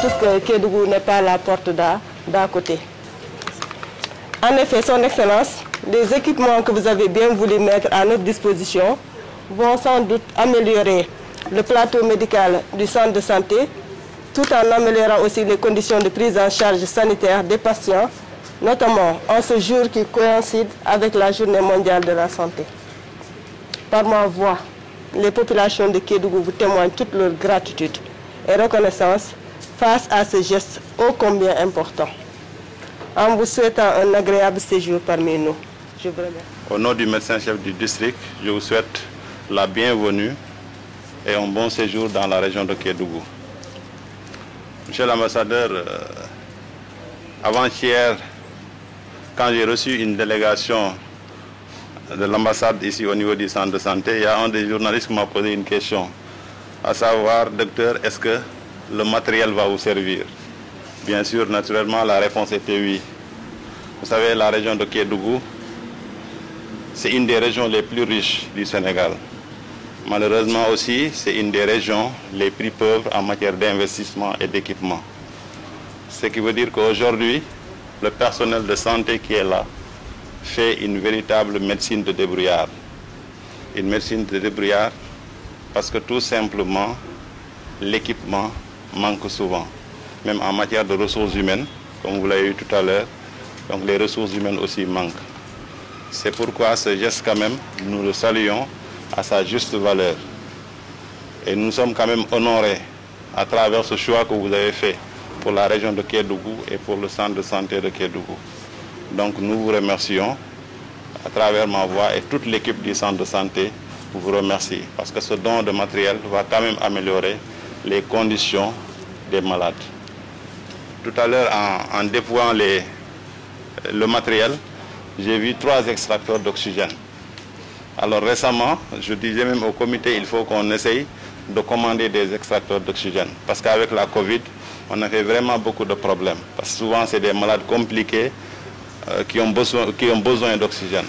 tous que Kédougou n'est pas la porte d'à côté. En effet, Son Excellence, les équipements que vous avez bien voulu mettre à notre disposition vont sans doute améliorer le plateau médical du centre de santé, tout en améliorant aussi les conditions de prise en charge sanitaire des patients, notamment en ce jour qui coïncide avec la Journée mondiale de la santé. Par ma voix, les populations de Kédougou vous témoignent toute leur gratitude et reconnaissance face à ce geste ô combien important. En vous souhaitant un agréable séjour parmi nous. Je vous remercie. Au nom du médecin-chef du district, je vous souhaite la bienvenue et un bon séjour dans la région de Kédougou. Monsieur l'ambassadeur, avant-hier, quand j'ai reçu une délégation de l'ambassade ici au niveau du centre de santé, il y a un des journalistes qui m'a posé une question, à savoir, docteur, est-ce que le matériel va vous servir? Bien sûr, naturellement, la réponse était oui. Vous savez, la région de Kédougou, c'est une des régions les plus riches du Sénégal. Malheureusement aussi, c'est une des régions les plus pauvres en matière d'investissement et d'équipement. Ce qui veut dire qu'aujourd'hui, le personnel de santé qui est là fait une véritable médecine de débrouillard. Une médecine de débrouillard parce que tout simplement, l'équipement manque souvent. Même en matière de ressources humaines, comme vous l'avez vu tout à l'heure, donc les ressources humaines aussi manquent. C'est pourquoi ce geste quand même, nous le saluons à sa juste valeur. Et nous sommes quand même honorés à travers ce choix que vous avez fait pour la région de Kédougou et pour le centre de santé de Kédougou. Donc nous vous remercions à travers ma voix et toute l'équipe du centre de santé vous remercie parce que ce don de matériel va quand même améliorer les conditions des malades. Tout à l'heure, en déployant le matériel, j'ai vu 3 extracteurs d'oxygène. Alors récemment, je disais même au comité, il faut qu'on essaye de commander des extracteurs d'oxygène. Parce qu'avec la Covid, on a fait vraiment beaucoup de problèmes. Parce que souvent, c'est des malades compliqués qui ont besoin d'oxygène.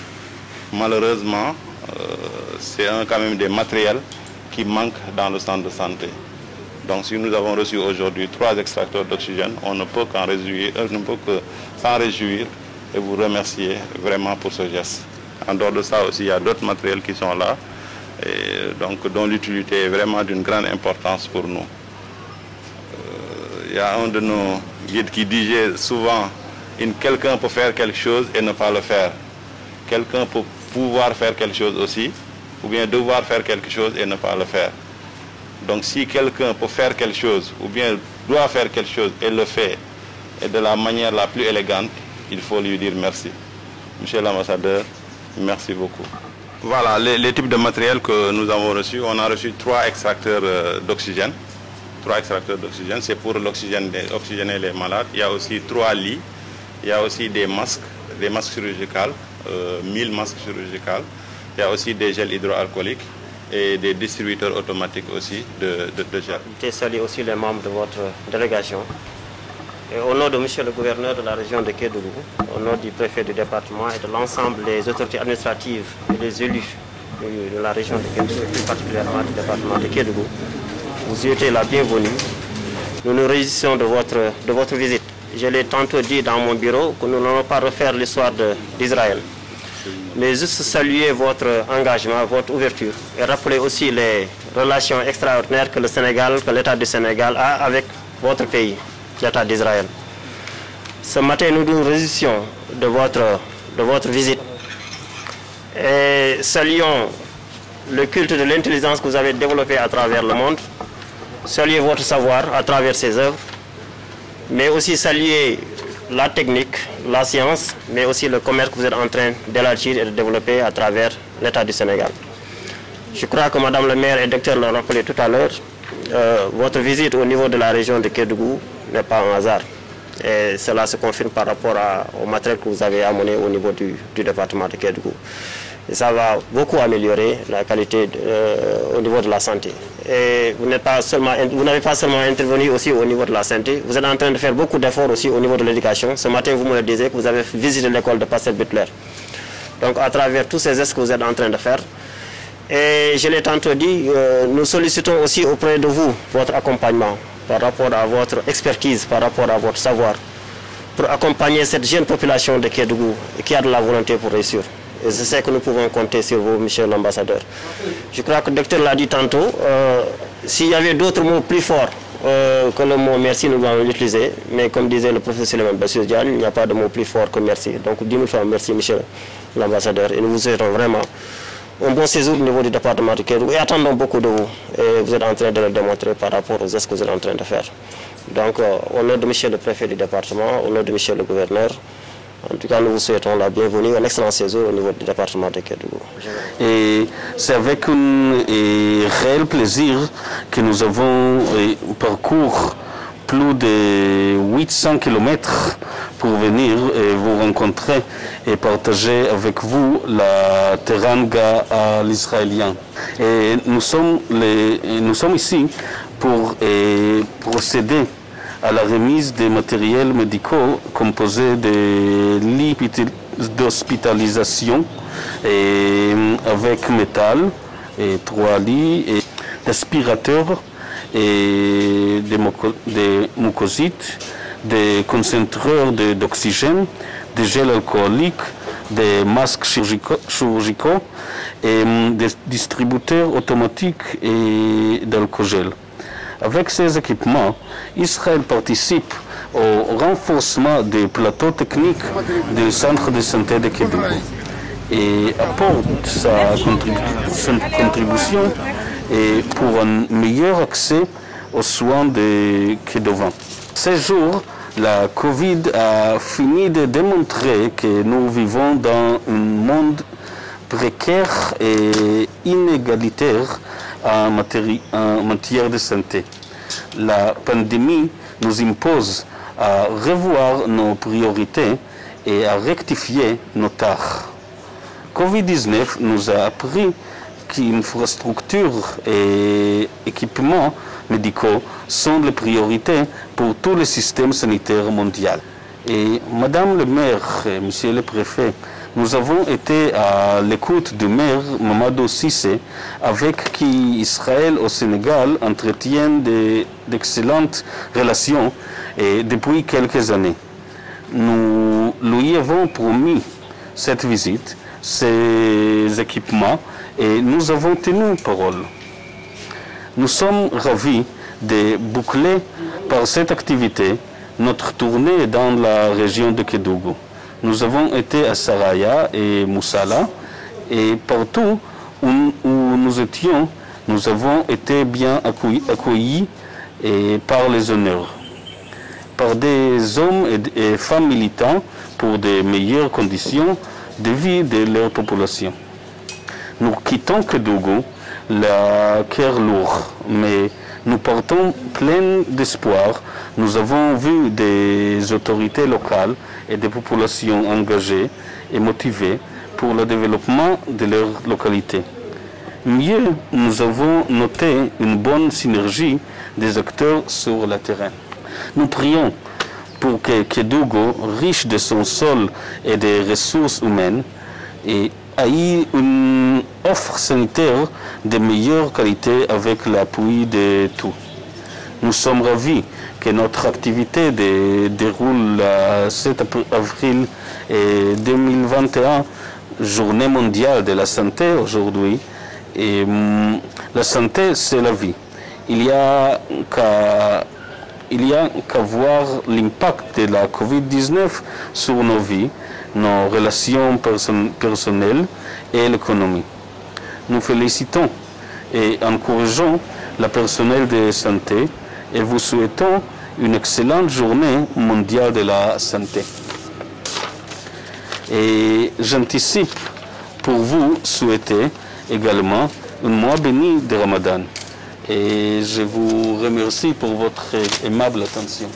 Malheureusement, c'est quand même des matériels qui manquent dans le centre de santé. Donc si nous avons reçu aujourd'hui 3 extracteurs d'oxygène, on ne peut qu'en réjouir, s'en réjouir et vous remercier vraiment pour ce geste. En dehors de ça aussi, il y a d'autres matériels qui sont là, et donc, dont l'utilité est vraiment d'une grande importance pour nous. Il y a un de nos guides qui disait souvent, quelqu'un peut faire quelque chose et ne pas le faire. Quelqu'un peut pouvoir faire quelque chose aussi, ou bien devoir faire quelque chose et ne pas le faire. Donc si quelqu'un peut faire quelque chose, ou bien doit faire quelque chose et le fait, et de la manière la plus élégante, il faut lui dire merci. Monsieur l'ambassadeur, merci beaucoup. Voilà les types de matériel que nous avons reçus. On a reçu 3 extracteurs d'oxygène. 3 extracteurs d'oxygène, c'est pour oxygéner les malades. Il y a aussi 3 lits. Il y a aussi des masques chirurgicaux, 1000 masques chirurgicaux. Il y a aussi des gels hydroalcooliques et des distributeurs automatiques aussi de gel. Je salue aussi les membres de votre délégation. Et au nom de monsieur le gouverneur de la région de Kédougou, au nom du préfet du département et de l'ensemble des autorités administratives et des élus de la région de Kédougou, et plus particulièrement du département de Kédougou, vous souhaitez la bienvenue. Nous nous réjouissons de votre visite. Je l'ai tantôt dit dans mon bureau que nous n'allons pas refaire l'histoire d'Israël, mais juste saluer votre engagement, votre ouverture et rappeler aussi les relations extraordinaires que l'État du Sénégal a avec votre pays, l'État d'Israël. Ce matin, nous nous réjouissons de votre visite et saluons le culte de l'intelligence que vous avez développé à travers le monde, saluer votre savoir à travers ses œuvres, mais aussi saluer la technique, la science, mais aussi le commerce que vous êtes en train d'élargir et de développer à travers l'État du Sénégal. Je crois que Madame le maire et le docteur l'ont rappelé tout à l'heure, votre visite au niveau de la région de Kédougou n'est pas un hasard. Et cela se confirme par rapport au matériel que vous avez amené au niveau du département de Kédougou. Et ça va beaucoup améliorer la qualité au niveau de la santé. Et vous n'avez pas seulement intervenu aussi au niveau de la santé, vous êtes en train de faire beaucoup d'efforts aussi au niveau de l'éducation. Ce matin, vous me le disiez que vous avez visité l'école de Pasteur Butler. Donc à travers tous ces gestes que vous êtes en train de faire, et je l'ai tantôt dit, nous sollicitons aussi auprès de vous votre accompagnement par rapport à votre expertise, par rapport à votre savoir, pour accompagner cette jeune population de Kédougou qui a de la volonté pour réussir. Et je sais que nous pouvons compter sur vous, monsieur l'ambassadeur. Je crois que le docteur l'a dit tantôt, s'il y avait d'autres mots plus forts que le mot merci, nous allons l'utiliser. Mais comme disait le professeur Bassirou Diagne, il n'y a pas de mot plus fort que merci. Donc 10 000 fois merci, monsieur l'ambassadeur. Et nous vous souhaitons vraiment un bon séjour au niveau du département de Kédougou et attendons beaucoup de vous. Et vous êtes en train de le démontrer par rapport aux gestes que vous êtes en train de faire. Donc, au nom de monsieur le préfet du département, au nom de monsieur le gouverneur, en tout cas, nous vous souhaitons la bienvenue, un excellent séjour au niveau du département de Kédougou. Et c'est avec un réel plaisir que nous avons parcouru plus de 800 km pour venir vous rencontrer et partager avec vous la teranga à l'israélien. Et nous sommes ici pour procéder à la remise des matériels médicaux composés de lits d'hospitalisation avec métal, et 3 lits, et d'aspirateurs, et des mucosites, des concentrateurs d'oxygène, des gels alcooliques, des masques chirurgicaux et des distributeurs automatiques d'alcool. Avec ces équipements, Israël participe au renforcement des plateaux techniques du centre de santé de Kédougou et apporte sa contribution pour un meilleur accès aux soins des Kédouans. Ces jours, la Covid a fini de démontrer que nous vivons dans un monde précaire et inégalitaire en matière de santé. La pandémie nous impose à revoir nos priorités et à rectifier nos tares. Covid-19 nous a appris qu'infrastructures et équipements médicaux sont les priorités pour tout le système sanitaire mondial. Et Madame le maire et Monsieur le préfet, nous avons été à l'écoute du maire Mamadou Cissé, avec qui Israël au Sénégal entretient d'excellentes relations depuis quelques années. Nous lui avons promis cette visite, ces équipements, et nous avons tenu parole. Nous sommes ravis de boucler par cette activité notre tournée dans la région de Kédougou. Nous avons été à Saraya et Moussala, et partout où nous étions, nous avons été bien accueillis par les honneurs, par des hommes et femmes militants pour de meilleures conditions de vie de leur population. Nous quittons Kédougou, le cœur lourd, mais nous partons pleins d'espoir. Nous avons vu des autorités locales et des populations engagées et motivées pour le développement de leur localité. Mieux, nous avons noté une bonne synergie des acteurs sur le terrain. Nous prions pour que Kédougou, riche de son sol et des ressources humaines, ait une offre sanitaire de meilleure qualité avec l'appui de tous. Nous sommes ravis que notre activité déroule le 7 avril 2021, Journée mondiale de la santé aujourd'hui. Et la santé, c'est la vie. Il y a qu'à voir l'impact de la COVID-19 sur nos vies, nos relations personnelles et l'économie. Nous félicitons et encourageons le personnel de santé et vous souhaitons une excellente journée mondiale de la santé. Et j'anticipe pour vous souhaiter également un mois béni de Ramadan. Et je vous remercie pour votre aimable attention.